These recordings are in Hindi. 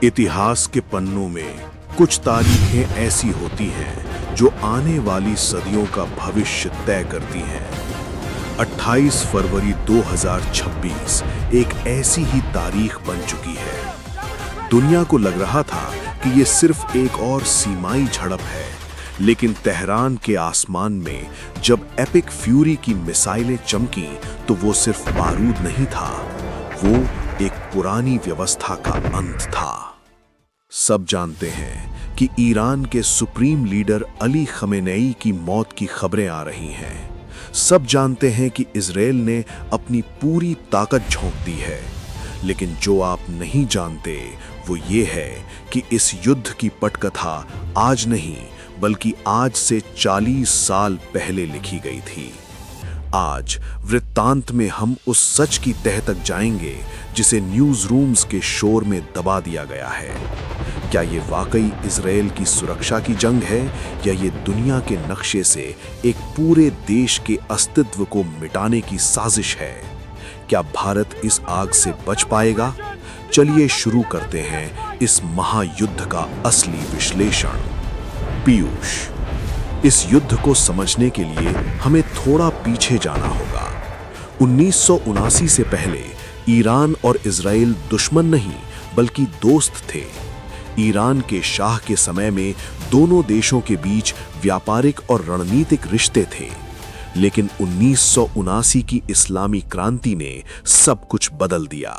इतिहास के पन्नों में कुछ तारीखें ऐसी होती हैं जो आने वाली सदियों का भविष्य तय करती हैं। 28 फरवरी 2026 एक ऐसी ही तारीख बन चुकी है। दुनिया को लग रहा था कि ये सिर्फ एक और सीमाई झड़प है, लेकिन तेहरान के आसमान में जब एपिक फ्यूरी की मिसाइलें चमकीं तो वो सिर्फ बारूद नहीं था, वो एक पुरानी व्यवस्था का अंत था। सब जानते हैं कि ईरान के सुप्रीम लीडर अली खमेनेई की मौत की खबरें आ रही हैं। सब जानते हैं कि इजराइल ने अपनी पूरी ताकत झोंक दी है, लेकिन जो आप नहीं जानते वो ये है कि इस युद्ध की पटकथा आज नहीं बल्कि आज से 40 साल पहले लिखी गई थी। आज वृत्तांत में हम उस सच की तह तक जाएंगे जिसे न्यूज़ रूम्स के शोर में दबा दिया गया है। क्या ये वाकई इजराइल की सुरक्षा की जंग है या ये दुनिया के नक्शे से एक पूरे देश के अस्तित्व को मिटाने की साजिश है? क्या भारत इस आग से बच पाएगा? चलिए शुरू करते हैं इस महायुद्ध का असली विश्लेषण। पीयूष, इस युद्ध को समझने के लिए हमें थोड़ा पीछे जाना होगा। 1979 से पहले ईरान और इजराइल दुश्मन नहीं बल्कि दोस्त थे। ईरान के शाह के समय में दोनों देशों के बीच व्यापारिक और रणनीतिक रिश्ते थे, लेकिन 1979 की इस्लामी क्रांति ने सब कुछ बदल दिया।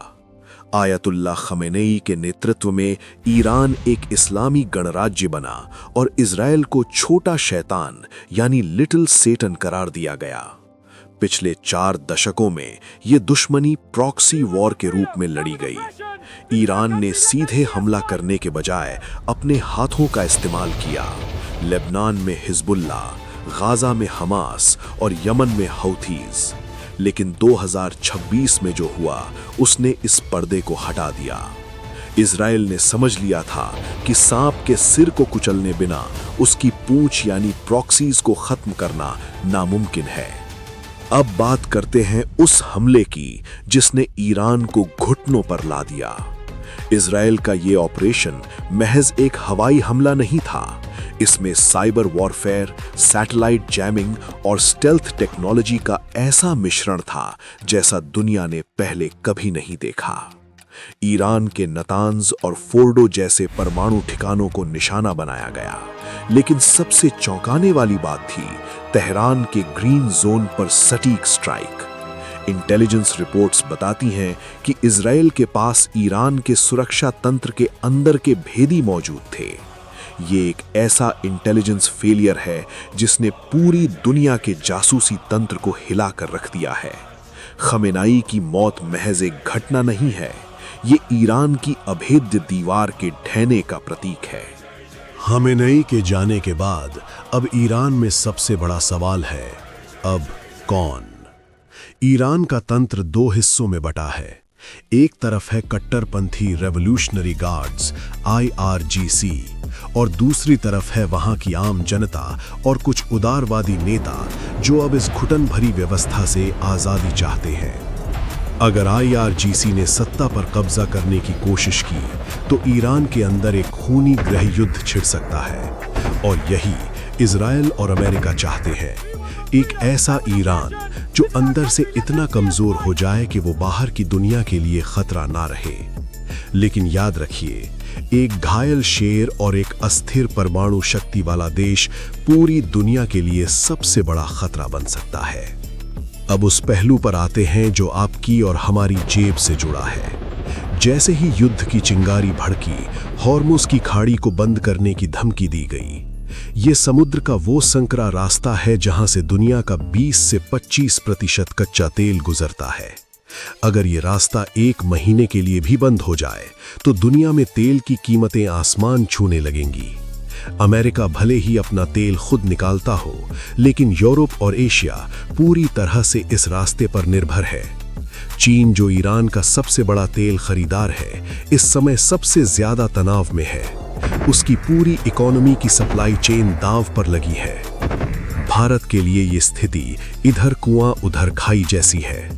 आयतुल्लाह खमेनेई के नेतृत्व में ईरान एक इस्लामी गणराज्य बना और इजराइल को छोटा शैतान यानी लिटिल सेटन करार दिया गया। पिछले 4 दशकों में ये दुश्मनी प्रॉक्सी वॉर के रूप में लड़ी गई। ईरान ने सीधे हमला करने के बजाय अपने हाथों का इस्तेमाल किया। लेबनान में हिजबुल्ला, गाजा में हमास और यमन में हौथीज। लेकिन 2026 में जो हुआ उसने इस पर्दे को हटा दिया। इजराइल ने समझ लिया था कि सांप के सिर को कुचलने बिना उसकी पूंछ यानी प्रॉक्सीज को खत्म करना नामुमकिन है। अब बात करते हैं उस हमले की जिसने ईरान को घुटनों पर ला दिया। इजराइल का ये ऑपरेशन महज एक हवाई हमला नहीं था। इसमें साइबर वॉरफेयर, सैटेलाइट जैमिंग और स्टेल्थ टेक्नोलॉजी का ऐसा मिश्रण था जैसा दुनिया ने पहले कभी नहीं देखा। ईरान के नतांज और फोर्डो जैसे परमाणु ठिकानों को निशाना बनाया गया, लेकिन सबसे चौंकाने वाली बात थी तेहरान के ग्रीन जोन पर सटीक स्ट्राइक। इंटेलिजेंस रिपोर्ट्स बताती हैं कि इजराइल के पास ईरान के सुरक्षा तंत्र के अंदर के भेदी मौजूद थे। ये एक ऐसा इंटेलिजेंस फेलियर है जिसने पूरी दुनिया के जासूसी तंत्र को हिला कर रख दिया है। खमेनाई की मौत महज एक घटना नहीं है, ये ईरान की अभेद्य दीवार के ढहने का प्रतीक है। खमेनेई के जाने के बाद अब ईरान में सबसे बड़ा सवाल है, अब कौन? ईरान का तंत्र 2 हिस्सों में बटा है। एक तरफ है कट्टरपंथी रेवोल्यूशनरी गार्ड्स IRGC और दूसरी तरफ है वहां की आम जनता और कुछ उदारवादी नेता जो अब इस घुटन भरी व्यवस्था से आज़ादी चाहते हैं। अगर IRGC ने सत्ता पर कब्जा करने की कोशिश की तो ईरान के अंदर एक खूनी गृह युद्ध छिड़ सकता है, और यही इजराइल और अमेरिका चाहते हैं। एक ऐसा ईरान जो अंदर से इतना कमजोर हो जाए कि वो बाहर की दुनिया के लिए खतरा ना रहे। लेकिन याद रखिए, एक घायल शेर और एक अस्थिर परमाणु शक्ति वाला देश पूरी दुनिया के लिए सबसे बड़ा खतरा बन सकता है। अब उस पहलू पर आते हैं जो आपकी और हमारी जेब से जुड़ा है। जैसे ही युद्ध की चिंगारी भड़की, हॉर्मुज की खाड़ी को बंद करने की धमकी दी गई। ये समुद्र का वो संकरा रास्ता है जहां से दुनिया का 20 से 25% कच्चा तेल गुजरता है। अगर ये रास्ता 1 महीने के लिए भी बंद हो जाए तो दुनिया में तेल की कीमतें आसमान छूने लगेंगी। अमेरिका भले ही अपना तेल खुद निकालता हो, लेकिन यूरोप और एशिया पूरी तरह से इस रास्ते पर निर्भर है। चीन, जो ईरान का सबसे बड़ा तेल खरीदार है, इस समय सबसे ज्यादा तनाव में है। उसकी पूरी इकोनॉमी की सप्लाई चेन दांव पर लगी है। भारत के लिए ये स्थिति इधर कुआं उधर खाई जैसी है।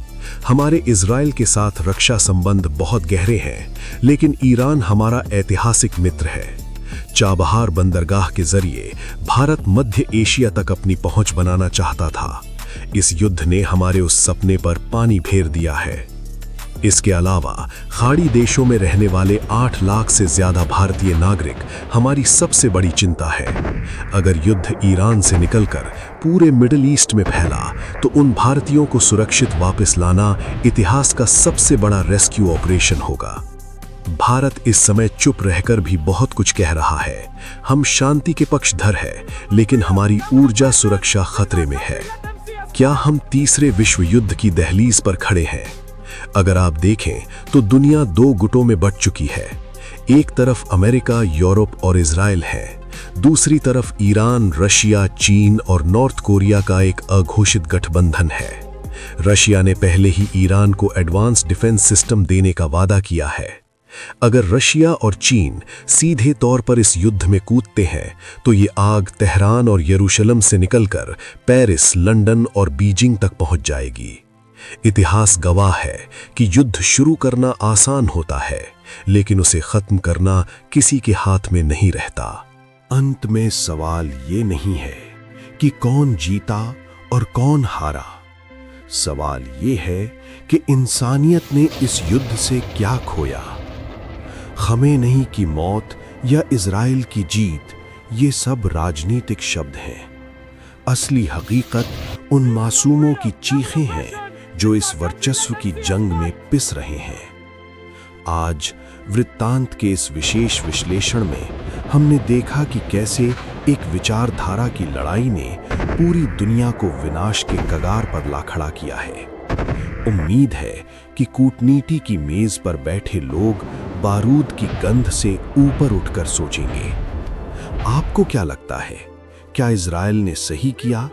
हमारे इजराइल के साथ रक्षा संबंध बहुत गहरे हैं, लेकिन ईरान हमारा ऐतिहासिक मित्र है। चाबहार बंदरगाह के जरिए भारत मध्य एशिया तक अपनी पहुंच बनाना चाहता था। इस युद्ध ने हमारे उस सपने पर पानी फेर दिया है। इसके अलावा खाड़ी देशों में रहने वाले 8 लाख से ज्यादा भारतीय नागरिक हमारी सबसे बड़ी चिंता है। अगर युद्ध ईरान से निकलकर पूरे मिडिल ईस्ट में फैला तो उन भारतीयों को सुरक्षित वापस लाना इतिहास का सबसे बड़ा रेस्क्यू ऑपरेशन होगा। भारत इस समय चुप रहकर भी बहुत कुछ कह रहा है। हम शांति के पक्षधर हैं, लेकिन हमारी ऊर्जा सुरक्षा खतरे में है। क्या हम तीसरे विश्व युद्ध की दहलीज पर खड़े हैं? अगर आप देखें तो दुनिया 2 गुटों में बंट चुकी है। एक तरफ अमेरिका, यूरोप और इजराइल है, दूसरी तरफ ईरान, रशिया, चीन और नॉर्थ कोरिया का एक अघोषित गठबंधन है। रशिया ने पहले ही ईरान को एडवांस डिफेंस सिस्टम देने का वादा किया है। अगर रशिया और चीन सीधे तौर पर इस युद्ध में कूदते हैं तो ये आग तेहरान और यरूशलेम से निकलकर पेरिस, लंदन और बीजिंग तक पहुंच जाएगी। इतिहास गवाह है कि युद्ध शुरू करना आसान होता है, लेकिन उसे खत्म करना किसी के हाथ में नहीं रहता। अंत में सवाल ये नहीं है कि कौन जीता और कौन हारा। सवाल ये है कि इंसानियत ने इस युद्ध से क्या खोया। खमेनेई की मौत या इजराइल की जीत, ये सब राजनीतिक शब्द हैं। असली हकीकत उन मासूमों की चीखें हैं जो इस वर्चस्व की जंग में पिस रहे हैं। आज वृत्तांत के इस विशेष विश्लेषण में हमने देखा कि कैसे एक विचारधारा की लड़ाई ने पूरी दुनिया को विनाश के कगार पर ला खड़ा किया है। उम्मीद है कि कूटनीति की मेज पर बैठे लोग बारूद की गंध से ऊपर उठकर सोचेंगे। आपको क्या लगता है, क्या इजराइल ने सही किया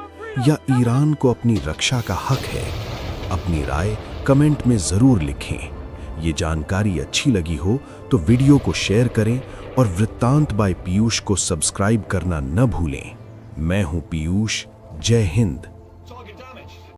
या ईरान को अपनी रक्षा का हक है? अपनी राय कमेंट में जरूर लिखें। ये जानकारी अच्छी लगी हो तो वीडियो को शेयर करें और वृत्तांत बाय पीयूष को सब्सक्राइब करना न भूलें। मैं हूं पीयूष। जय हिंद।